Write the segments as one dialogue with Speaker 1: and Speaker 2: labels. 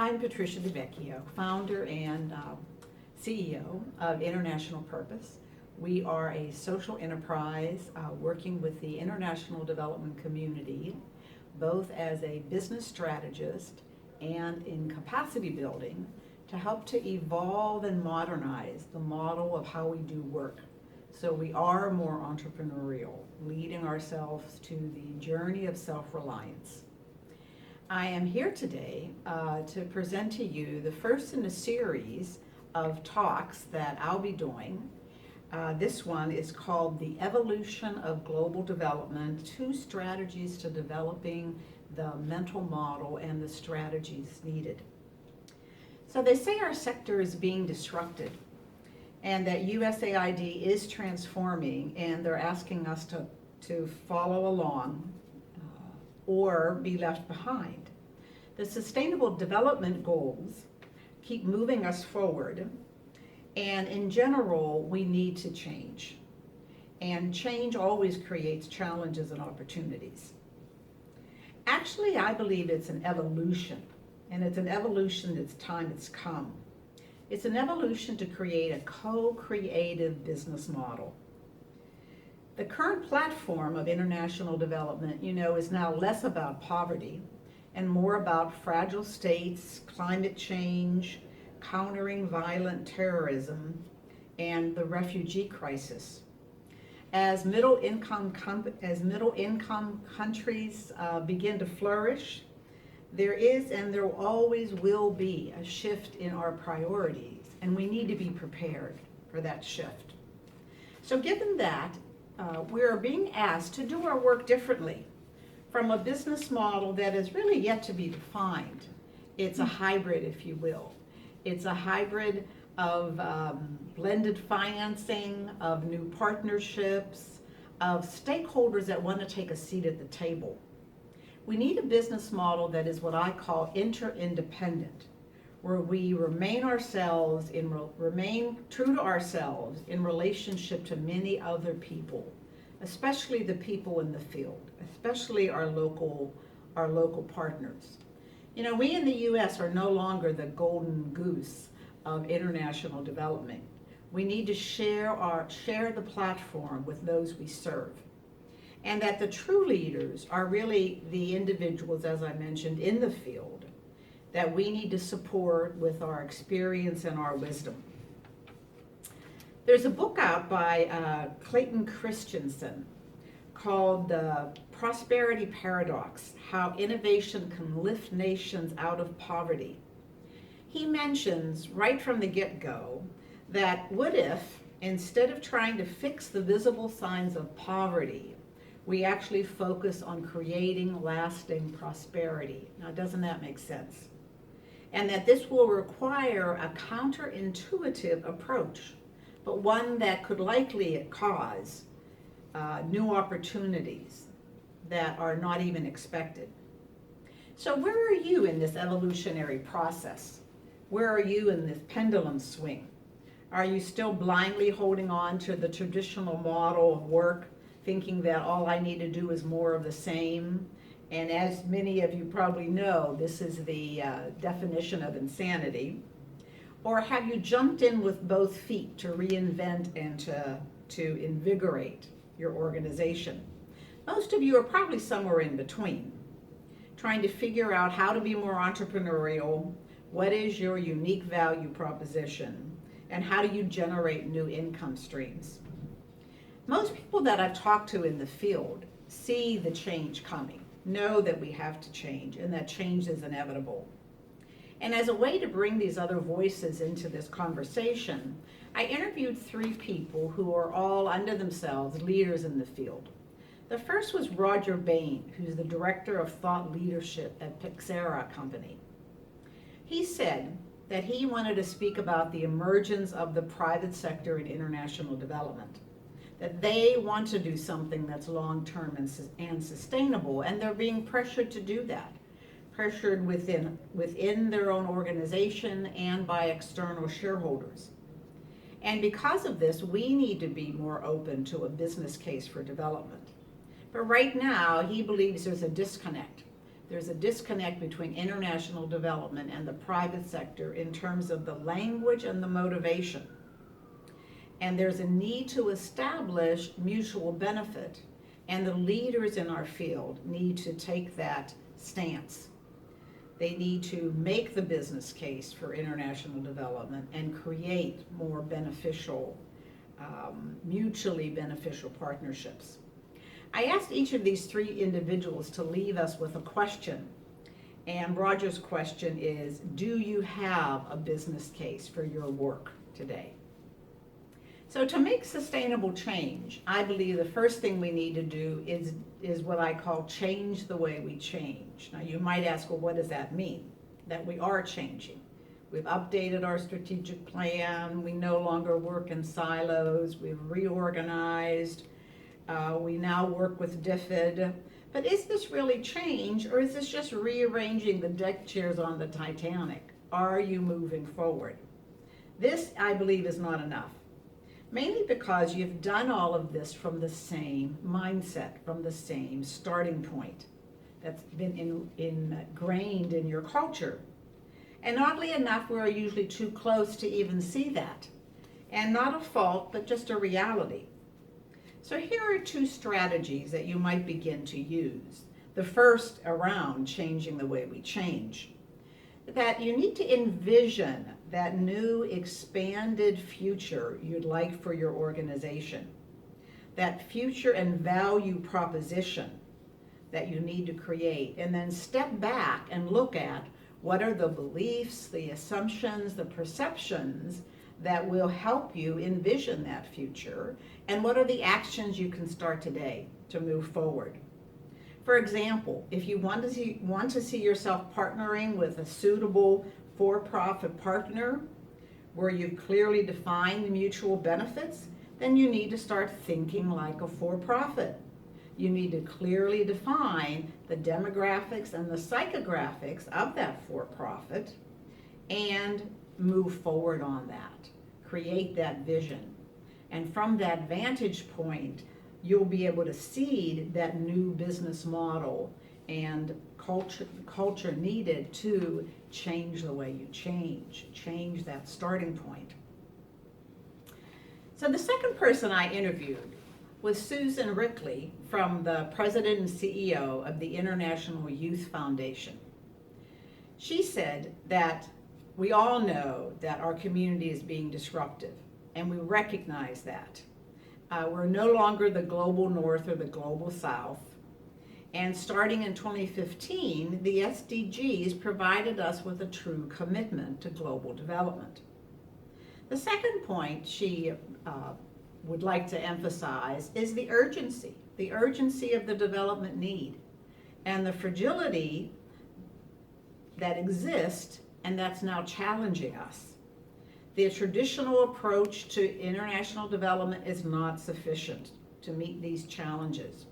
Speaker 1: I'm Patricia DiVecchio, founder and CEO of International Purpose. We are a social enterprise working with the international development community, both as a business strategist and in capacity building to help to evolve and modernize the model of how we do work. So we are more entrepreneurial, leading ourselves to the journey of self-reliance. I am here today to present to you the first in a series of talks that I'll be doing. This one is called The Evolution of Global Development, 2 Strategies to Developing the Mental Model and the Strategies Needed. So they say our sector is being disrupted and that USAID is transforming, and they're asking us to follow along or be left behind. The Sustainable Development Goals keep moving us forward, and in general, we need to change. And change always creates challenges and opportunities. Actually, I believe it's an evolution, and it's an evolution that's time it's come. It's an evolution to create a co-creative business model. The current platform of international development, is now less about poverty and more about fragile states, climate change, countering violent terrorism, and the refugee crisis. As middle-income countries begin to flourish, there is and there always will be a shift in our priorities, and we need to be prepared for that shift. So given that, we are being asked to do our work differently from a business model that is really yet to be defined. It's a hybrid, if you will. It's a hybrid of blended financing, of new partnerships, of stakeholders that want to take a seat at the table. We need a business model that is what I call interdependent, where we remain true to ourselves in relationship to many other people, especially the people in the field, especially our local partners. We in the U.S. are no longer the golden goose of international development. We need to share the platform with those we serve. And that the true leaders are really the individuals, as I mentioned, in the field, that we need to support with our experience and our wisdom. There's a book out by Clayton Christensen called The Prosperity Paradox: How Innovation Can Lift Nations Out of Poverty. He mentions right from the get-go that what if, instead of trying to fix the visible signs of poverty, we actually focus on creating lasting prosperity? Now, doesn't that make sense? And that this will require a counterintuitive approach, but one that could likely cause new opportunities that are not even expected. So where are you in this evolutionary process? Where are you in this pendulum swing? Are you still blindly holding on to the traditional model of work, thinking that all I need to do is more of the same? And as many of you probably know, this is the definition of insanity. Or have you jumped in with both feet to reinvent and to invigorate your organization? Most of you are probably somewhere in between, trying to figure out how to be more entrepreneurial, what is your unique value proposition, and how do you generate new income streams. Most people that I've talked to in the field see the change coming, know that we have to change, and that change is inevitable. And as a way to bring these other voices into this conversation, I interviewed 3 people who are all under themselves leaders in the field. The first was Roger Bain, who's the Director of Thought Leadership at Pixera Company. He said that he wanted to speak about the emergence of the private sector in international development, that they want to do something that's long-term and sustainable, and they're being pressured to do that, pressured within their own organization and by external shareholders. And because of this, we need to be more open to a business case for development. But right now, he believes there's a disconnect There's a disconnect between international development and the private sector in terms of the language and the motivation. And there's a need to establish mutual benefit, and the leaders in our field need to take that stance. They need to make the business case for international development and create more beneficial, mutually beneficial partnerships. I asked each of these three individuals to leave us with a question. And Roger's question is, do you have a business case for your work today? So to make sustainable change, I believe the first thing we need to do is what I call change the way we change. Now you might ask, well, what does that mean? That we are changing. We've updated our strategic plan. We no longer work in silos. We've reorganized. We now work with DFID. But is this really change, or is this just rearranging the deck chairs on the Titanic? Are you moving forward? This, I believe, is not enough. Mainly because you've done all of this from the same mindset, from the same starting point that's been ingrained in your culture. And oddly enough, we're usually too close to even see that. And not a fault, but just a reality. So here are two strategies that you might begin to use. The first around changing the way we change. That you need to envision that new expanded future you'd like for your organization. That future and value proposition that you need to create. And then step back and look at what are the beliefs, the assumptions, the perceptions that will help you envision that future, and what are the actions you can start today to move forward. For example, if you want to see yourself partnering with a suitable for-profit partner where you've clearly defined the mutual benefits, then you need to start thinking like a for-profit. You need to clearly define the demographics and the psychographics of that for-profit and move forward on that. Create that vision. And from that vantage point, you'll be able to seed that new business model and culture needed to change the way you change that starting point. So the second person I interviewed was Susan Rickley, from the president and CEO of the International Youth Foundation. She said that we all know that our community is being disruptive, and we recognize that. We're no longer the global north or the global south. And starting in 2015, the SDGs provided us with a true commitment to global development. The second point she would like to emphasize is the urgency of the development need and the fragility that exists and that's now challenging us. The traditional approach to international development is not sufficient to meet these challenges.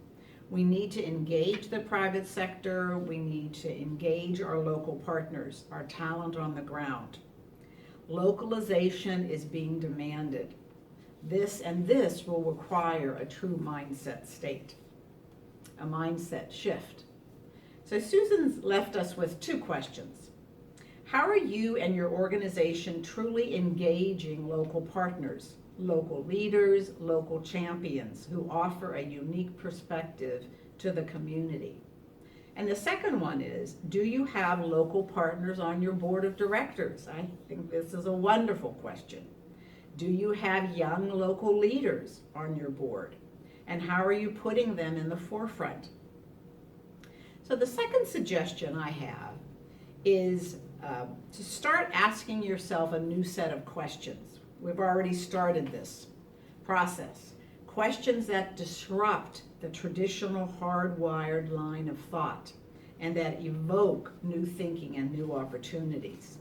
Speaker 1: We need to engage the private sector. We need to engage our local partners, our talent on the ground. Localization is being demanded. This will require a true mindset state, a mindset shift. So Susan's left us with two questions. How are you and your organization truly engaging local partners, local leaders, local champions who offer a unique perspective to the community? And the second one is, do you have local partners on your board of directors? I think this is a wonderful question. Do you have young local leaders on your board? And how are you putting them in the forefront? So the second suggestion I have is to start asking yourself a new set of questions. We've already started this process. Questions that disrupt the traditional hardwired line of thought and that evoke new thinking and new opportunities.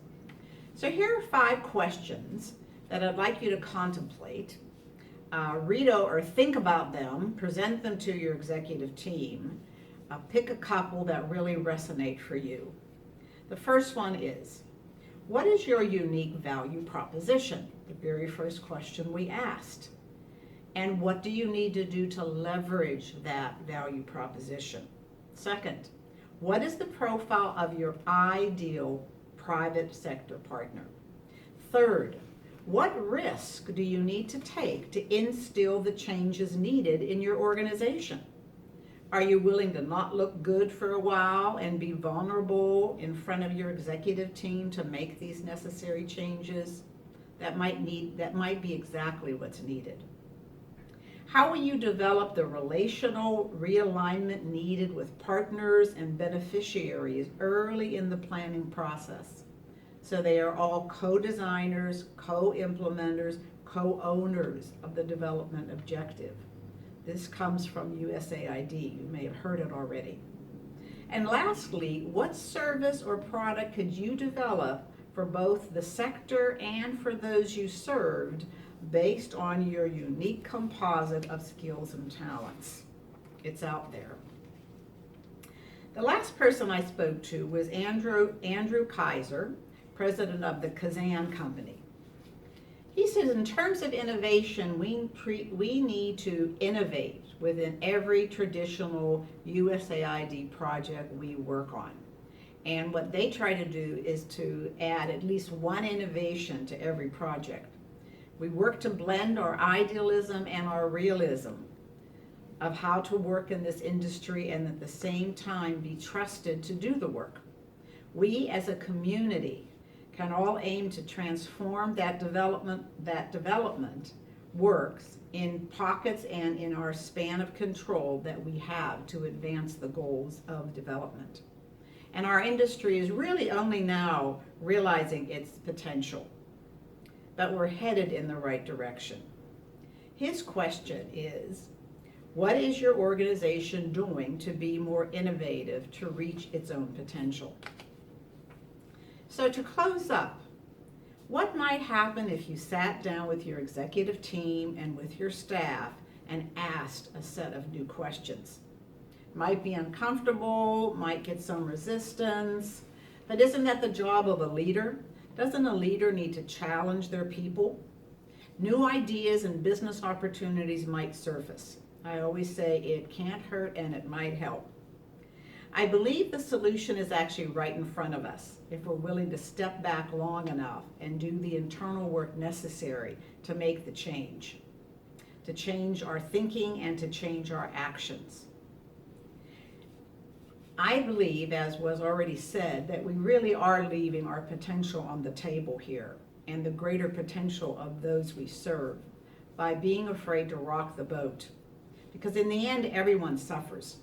Speaker 1: So here are 5 questions that I'd like you to contemplate, read or think about them, present them to your executive team, pick a couple that really resonate for you. The first one is, what is your unique value proposition? The very first question we asked. And what do you need to do to leverage that value proposition? Second, What is the profile of your ideal private sector partner? Third, what risk do you need to take to instill the changes needed in your organization? Are you willing to not look good for a while and be vulnerable in front of your executive team to make these necessary changes? That might be exactly what's needed. How will you develop the relational realignment needed with partners and beneficiaries early in the planning process, so they are all co-designers, co-implementers, co-owners of the development objective? This comes from USAID. You may have heard it already. And lastly, what service or product could you develop for both the sector and for those you served based on your unique composite of skills and talents? It's out there. The last person I spoke to was Andrew Kaiser, president of the Kazan Company. He says, in terms of innovation, we need to innovate within every traditional USAID project we work on. And what they try to do is to add at least one innovation to every project. We work to blend our idealism and our realism of how to work in this industry and at the same time be trusted to do the work. We as a community can all aim to transform that development works in pockets and in our span of control that we have to advance the goals of development. And our industry is really only now realizing its potential, but we're headed in the right direction. His question is, what is your organization doing to be more innovative to reach its own potential? So to close up, what might happen if you sat down with your executive team and with your staff and asked a set of new questions? Might be uncomfortable, might get some resistance, but isn't that the job of a leader? Doesn't a leader need to challenge their people? New ideas and business opportunities might surface. I always say it can't hurt and it might help. I believe the solution is actually right in front of us if we're willing to step back long enough and do the internal work necessary to make the change, to change our thinking and to change our actions. I believe, as was already said, that we really are leaving our potential on the table here and the greater potential of those we serve by being afraid to rock the boat. Because in the end, everyone suffers.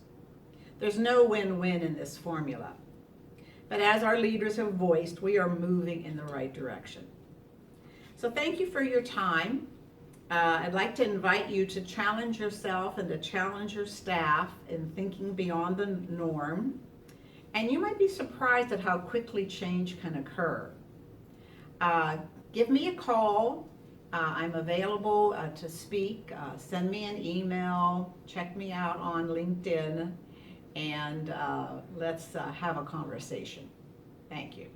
Speaker 1: There's no win-win in this formula. But as our leaders have voiced, we are moving in the right direction. So thank you for your time. I'd like to invite you to challenge yourself and to challenge your staff in thinking beyond the norm. And you might be surprised at how quickly change can occur. Give me a call. I'm available to speak. Send me an email. Check me out on LinkedIn. And let's have a conversation. Thank you.